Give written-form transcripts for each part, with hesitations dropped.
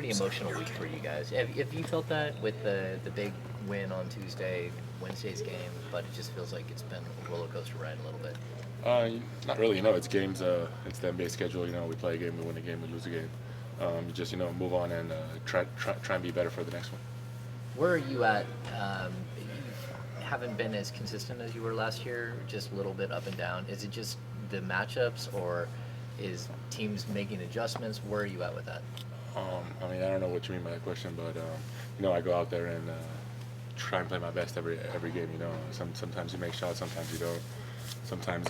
pretty emotional week for you guys. Have you felt that with the big win on Tuesday, Wednesday's game, but it just feels like it's been a roller coaster ride a little bit? Not really. It's games. It's the NBA schedule. We play a game, we win a game, we lose a game. You just move on and try and be better for the next one. Where are you at? You haven't been as consistent as you were last year, just a little bit up and down. Is it just the matchups, or is teams making adjustments? Where are you at with that? I don't know what you mean by that question, but I go out there and try and play my best every game. Sometimes you make shots, sometimes you don't. Sometimes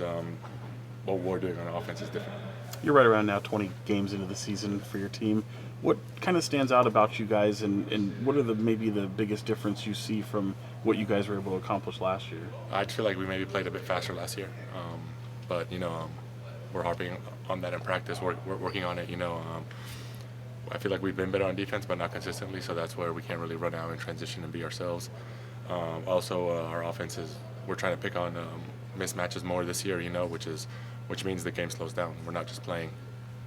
what we're doing on offense is different. You're right around now 20 games into the season for your team. What kind of stands out about you guys, and what are maybe the biggest difference you see from what you guys were able to accomplish last year? I feel like we maybe played a bit faster last year, but we're harping on that in practice. We're working on it. I feel like we've been better on defense, but not consistently. So that's where we can't really run out and transition and be ourselves. Also, our offense we're trying to pick on mismatches more this year. Which means the game slows down. We're not just playing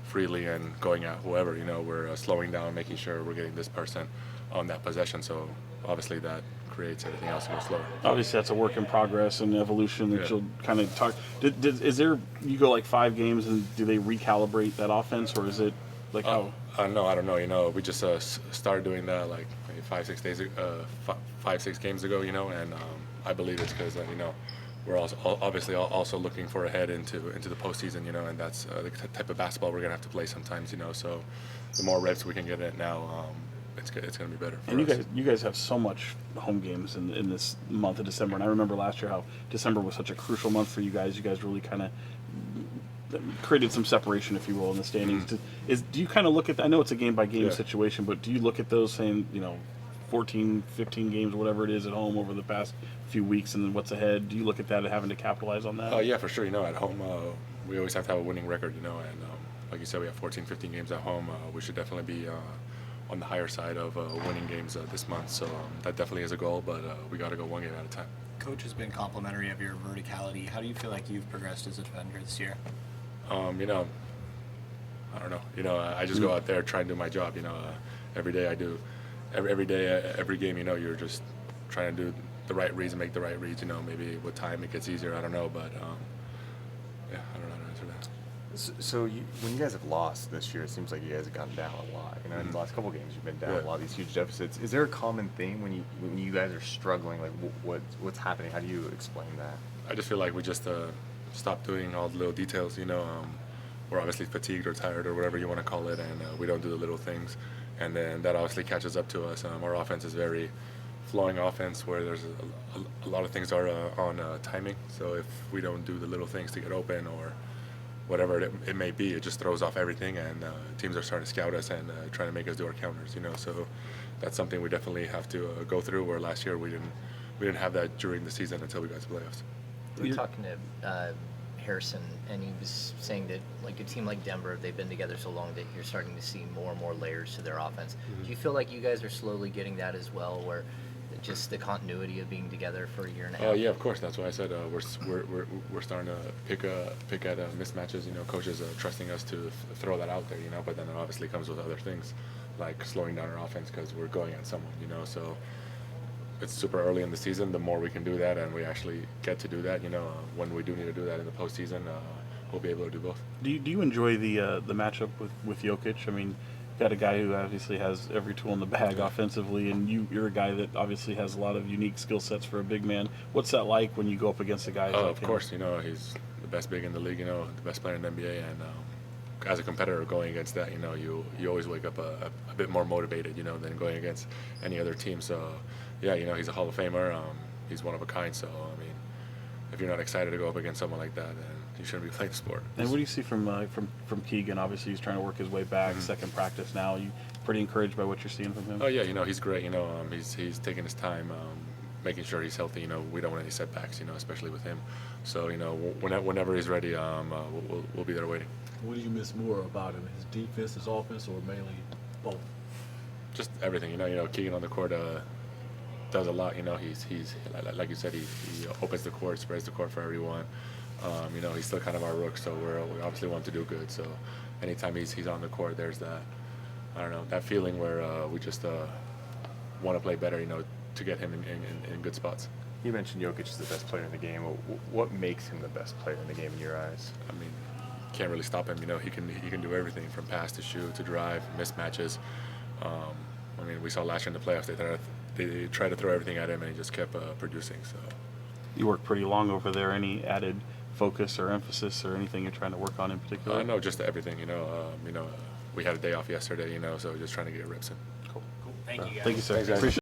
freely and going at whoever. We're slowing down, making sure we're getting this person on that possession. So obviously that creates everything else to go slower. Obviously, that's a work in progress and evolution that you'll kind of talk. Is there, you go like 5 games and do they recalibrate that offense, or is it like how? No, I don't know. We just started doing that like maybe 5-6 games ago. And I believe it's because we're also obviously also looking for a head into the postseason. And that's the type of basketball we're gonna have to play sometimes. So the more reps we can get in now, it's gonna be better. And you guys have so much home games in this month of December. And I remember last year how December was such a crucial month for you guys. You guys really kind of created some separation, if you will, in the standings. Mm-hmm. Do you kind of look at, I know it's a game-by-game situation, but do you look at those saying, 14, 15 games, whatever it is at home over the past few weeks, and then what's ahead? Do you look at that and having to capitalize on that? Yeah, for sure. At home, we always have to have a winning record, and like you said, we have 14, 15 games at home. We should definitely be on the higher side of winning games this month. So that definitely is a goal, but we got to go one game at a time. Coach has been complimentary of your verticality. How do you feel like you've progressed as a defender this year? I don't know. I just go out there, try and do my job. Every day I do. Every day, every game, you're just trying to do the right reads and make the right reads. Maybe with time it gets easier. I don't know, but yeah, I don't know how to answer that. So when you guys have lost this year, it seems like you guys have gone down a lot. In the last couple games, you've been down a lot of these huge deficits. Is there a common theme when you guys are struggling? Like, what's happening? How do you explain that? I just feel like we just stop doing all the little details. We're obviously fatigued or tired or whatever you want to call it, and we don't do the little things, and then that obviously catches up to us. Our offense is very flowing offense where there's a lot of things are on timing. So if we don't do the little things to get open or whatever it may be, it just throws off everything, and teams are starting to scout us and trying to make us do our counters. So that's something we definitely have to go through. Where last year we didn't have that during the season until we got to playoffs. We were talking to Harrison, and he was saying that like a team like Denver, they've been together so long that you're starting to see more and more layers to their offense. Mm-hmm. Do you feel like you guys are slowly getting that as well, where just the continuity of being together for a year and a half? Oh yeah, of course. That's why I said we're starting to pick at mismatches. Coaches trusting us to throw that out there. But then it obviously comes with other things, like slowing down our offense because we're going at someone. So it's super early in the season. The more we can do that, and we actually get to do that, when we do need to do that in the postseason, we'll be able to do both. Do you enjoy the matchup with Jokic? I mean, got a guy who obviously has every tool in the bag offensively, and you're a guy that obviously has a lot of unique skill sets for a big man. What's that like when you go up against a guy? Oh, like of course. He's the best big in the league. The best player in the NBA, and as a competitor going against that, you always wake up a bit more motivated, than going against any other team. So, yeah, he's a Hall of Famer. He's one of a kind. So, I mean, if you're not excited to go up against someone like that, then you shouldn't be playing the sport. And what do you see from Keegan? Obviously, he's trying to work his way back. Mm-hmm. Second practice now. You pretty encouraged by what you're seeing from him? Oh yeah, he's great. He's taking his time, making sure he's healthy. We don't want any setbacks. Especially with him. So whenever he's ready, we'll be there waiting. What do you miss more about him? His defense, his offense, or mainly both? Just everything. Keegan on the court does a lot. He's like you said, he opens the court, spreads the court for everyone. He's still kind of our rook, so we obviously want to do good. So anytime he's on the court, there's that. I don't know, that feeling where we just want to play better, to get him in good spots. You mentioned Jokic is the best player in the game. What makes him the best player in the game in your eyes? I mean, can't really stop him. He can do everything from pass to shoot to drive, mismatches. I mean, we saw last year in the playoffs they tried to throw everything at him, and he just kept producing. So You work pretty long over there. Any added focus or emphasis or anything you're trying to work on in particular? no, just everything. We had a day off yesterday. So just trying to get reps in. Cool. Thank you, guys. Thank you, sir. Thanks, guys. Appreciate it.